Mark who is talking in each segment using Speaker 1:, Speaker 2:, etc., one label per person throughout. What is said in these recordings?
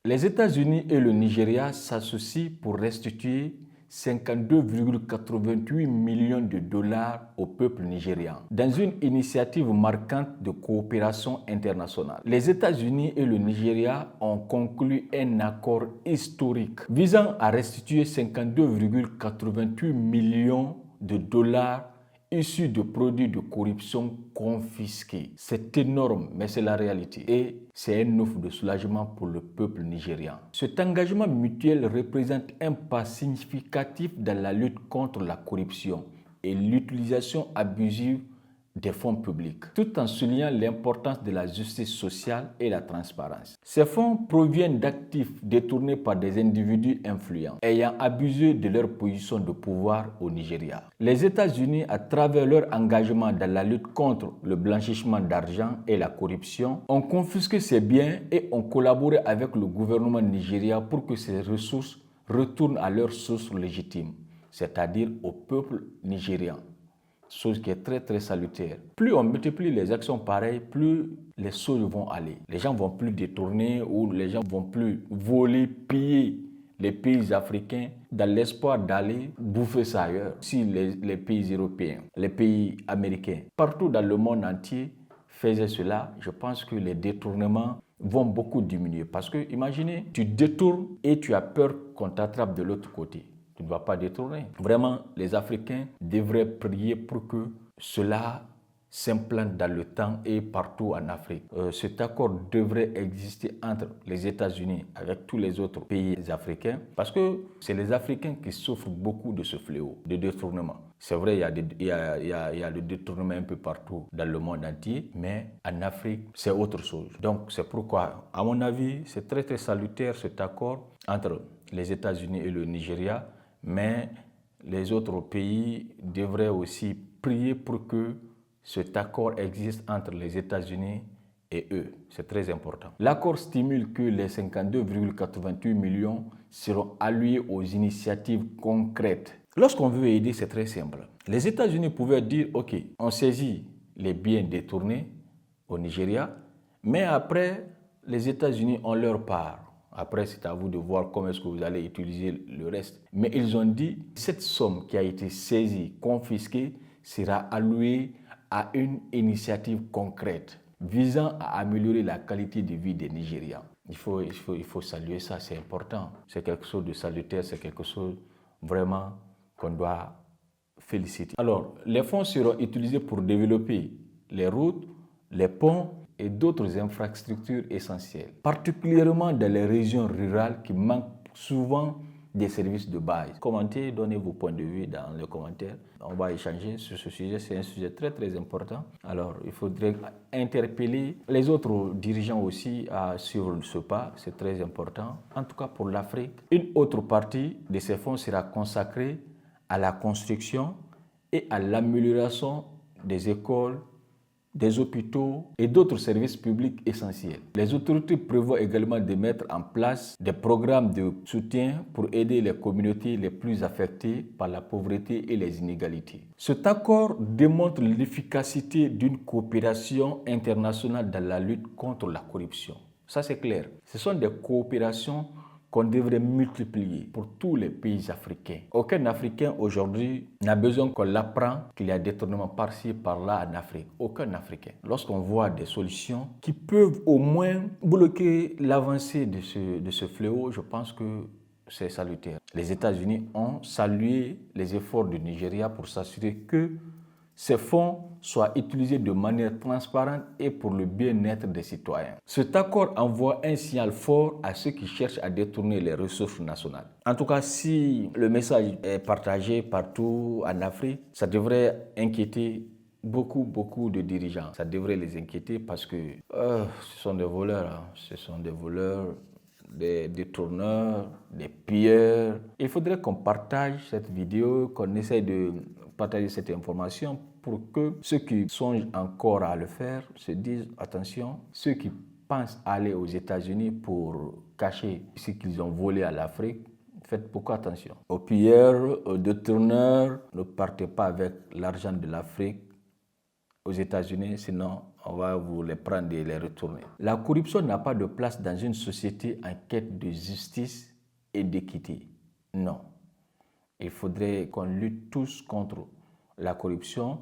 Speaker 1: Les États-Unis et le Nigeria s'associent pour restituer 52,88 millions de dollars au peuple nigérian dans une initiative marquante de coopération internationale. Les États-Unis et le Nigeria ont conclu un accord historique visant à restituer 52,88 millions de dollars issus de produits de corruption confisqués. C'est énorme, mais c'est la réalité. Et c'est une offre de soulagement pour le peuple nigérian. Cet engagement mutuel représente un pas significatif dans la lutte contre la corruption et l'utilisation abusive des fonds publics, tout en soulignant l'importance de la justice sociale et la transparence. Ces fonds proviennent d'actifs détournés par des individus influents, ayant abusé de leur position de pouvoir au Nigeria. Les États-Unis, à travers leur engagement dans la lutte contre le blanchiment d'argent et la corruption, ont confisqué ces biens et ont collaboré avec le gouvernement nigérien pour que ces ressources retournent à leurs sources légitimes, c'est-à-dire au peuple nigérian. Chose qui est très très salutaire. Plus on multiplie les actions pareilles, plus les choses vont aller. Les gens vont plus détourner ou les gens vont plus voler, piller les pays africains dans l'espoir d'aller bouffer ça ailleurs. Si les pays européens, les pays américains, partout dans le monde entier faisaient cela, je pense que les détournements vont beaucoup diminuer. Parce que imaginez, tu détournes et tu as peur qu'on t'attrape de l'autre côté. Tu ne vas pas détourner. Vraiment, les Africains devraient prier pour que cela s'implante dans le temps et partout en Afrique. Cet accord devrait exister entre les États-Unis avec tous les autres pays africains parce que c'est les Africains qui souffrent beaucoup de ce fléau, de détournement. C'est vrai, il y a le détournement un peu partout dans le monde entier, mais en Afrique, c'est autre chose. Donc, c'est pourquoi, à mon avis, c'est très très salutaire cet accord entre les États-Unis et le Nigeria. Mais les autres pays devraient aussi prier pour que cet accord existe entre les États-Unis et eux. C'est très important. L'accord stimule que les 52,88 millions seront alloués aux initiatives concrètes. Lorsqu'on veut aider, c'est très simple. Les États-Unis pouvaient dire, OK, on saisit les biens détournés au Nigeria, mais après, les États-Unis ont leur part. Après, c'est à vous de voir comment est-ce que vous allez utiliser le reste. Mais ils ont dit, cette somme qui a été saisie, confisquée, sera allouée à une initiative concrète visant à améliorer la qualité de vie des Nigérians. Il faut saluer ça, c'est important. C'est quelque chose de salutaire, c'est quelque chose vraiment qu'on doit féliciter. Alors, les fonds seront utilisés pour développer les routes, les ponts, et d'autres infrastructures essentielles, particulièrement dans les régions rurales qui manquent souvent des services de base. Commentez, donnez vos points de vue dans les commentaires. On va échanger sur ce sujet, c'est un sujet très très important. Alors, il faudrait interpeller les autres dirigeants aussi à suivre ce pas, c'est très important. En tout cas pour l'Afrique, une autre partie de ces fonds sera consacrée à la construction et à l'amélioration des écoles, des hôpitaux et d'autres services publics essentiels. Les autorités prévoient également de mettre en place des programmes de soutien pour aider les communautés les plus affectées par la pauvreté et les inégalités. Cet accord démontre l'efficacité d'une coopération internationale dans la lutte contre la corruption. Ça, c'est clair. Ce sont des coopérations qu'on devrait multiplier pour tous les pays africains. Aucun Africain aujourd'hui n'a besoin qu'on l'apprenne qu'il y a des détournements par-ci, par-là en Afrique. Aucun Africain. Lorsqu'on voit des solutions qui peuvent au moins bloquer l'avancée de ce fléau, je pense que c'est salutaire. Les États-Unis ont salué les efforts du Nigeria pour s'assurer que ces fonds soient utilisés de manière transparente et pour le bien-être des citoyens. Cet accord envoie un signal fort à ceux qui cherchent à détourner les ressources nationales. En tout cas, si le message est partagé partout en Afrique, ça devrait inquiéter beaucoup de dirigeants. Ça devrait les inquiéter parce que ce sont des voleurs. Ce sont des voleurs, des détourneurs, des pilleurs. Il faudrait qu'on partage cette vidéo, qu'on essaye de partager cette information pour que ceux qui songent encore à le faire se disent attention, ceux qui pensent aller aux États-Unis pour cacher ce qu'ils ont volé à l'Afrique, faites beaucoup attention. Aux pilleurs, aux détourneurs, ne partez pas avec l'argent de l'Afrique aux États-Unis, sinon on va vous les prendre et les retourner. La corruption n'a pas de place dans une société en quête de justice et d'équité. Non. Il faudrait qu'on lutte tous contre la corruption.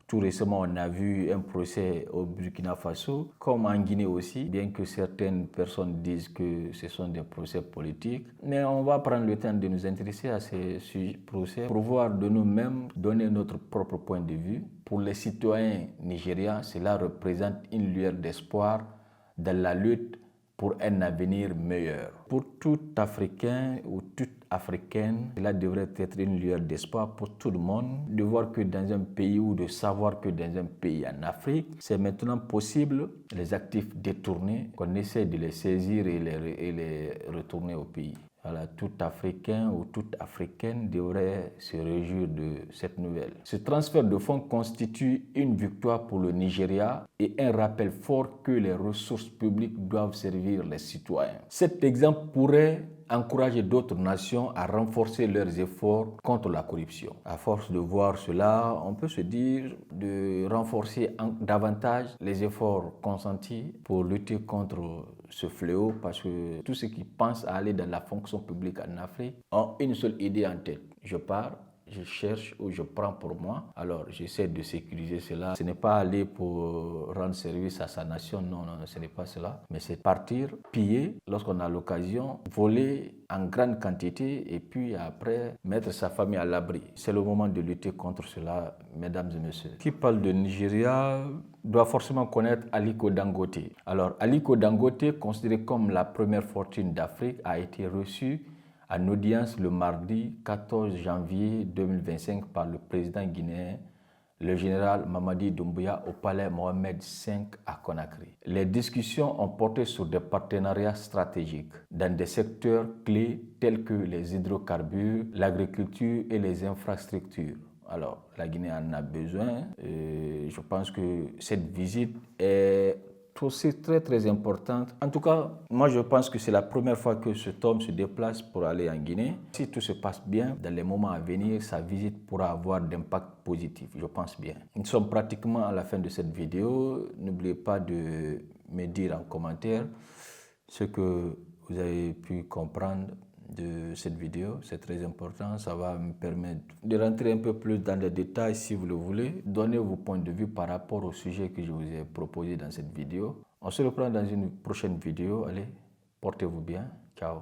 Speaker 1: Tout récemment, on a vu un procès au Burkina Faso, comme en Guinée aussi, bien que certaines personnes disent que ce sont des procès politiques. Mais on va prendre le temps de nous intéresser à ces procès pour voir de nous-mêmes, donner notre propre point de vue. Pour les citoyens nigérians, cela représente une lueur d'espoir dans la lutte pour un avenir meilleur. Pour tout Africain ou toute Africaine, cela devrait être une lueur d'espoir pour tout le monde de voir que dans un pays ou de savoir que dans un pays en Afrique, c'est maintenant possible, les actifs détournés, qu'on essaie de les saisir et les retourner au pays. Voilà, tout Africain ou toute Africaine devrait se réjouir de cette nouvelle. Ce transfert de fonds constitue une victoire pour le Nigeria et un rappel fort que les ressources publiques doivent servir les citoyens. Cet exemple pourrait encourager d'autres nations à renforcer leurs efforts contre la corruption. À force de voir cela, on peut se dire de renforcer davantage les efforts consentis pour lutter contre ce fléau, parce que tous ceux qui pensent à aller dans la fonction publique en Afrique ont une seule idée en tête. Je pars, je cherche ou je prends pour moi. Alors, j'essaie de sécuriser cela. Ce n'est pas aller pour rendre service à sa nation, non, ce n'est pas cela. Mais c'est partir, piller lorsqu'on a l'occasion, voler en grande quantité et puis après mettre sa famille à l'abri. C'est le moment de lutter contre cela, mesdames et messieurs. Qui parle de Nigeria doit forcément connaître Aliko Dangote. Alors, Aliko Dangote, considéré comme la première fortune d'Afrique, a été reçu en audience le mardi 14 janvier 2025 par le président guinéen, le général Mamadi Doumbouya, au palais Mohamed V à Conakry. Les discussions ont porté sur des partenariats stratégiques dans des secteurs clés tels que les hydrocarbures, l'agriculture et les infrastructures. Alors, la Guinée en a besoin. Je pense que cette visite est aussi très importante. En tout cas, moi je pense que c'est la première fois que cet homme se déplace pour aller en Guinée. Si tout se passe bien, dans les moments à venir, sa visite pourra avoir d'impact positif, je pense bien. Nous sommes pratiquement à la fin de cette vidéo. N'oubliez pas de me dire en commentaire ce que vous avez pu comprendre de cette vidéo. C'est très important, ça va me permettre de rentrer un peu plus dans les détails si vous le voulez. Donnez vos points de vue par rapport au sujet que je vous ai proposé dans cette vidéo. On se reprend dans une prochaine vidéo. Allez, portez-vous bien. Ciao.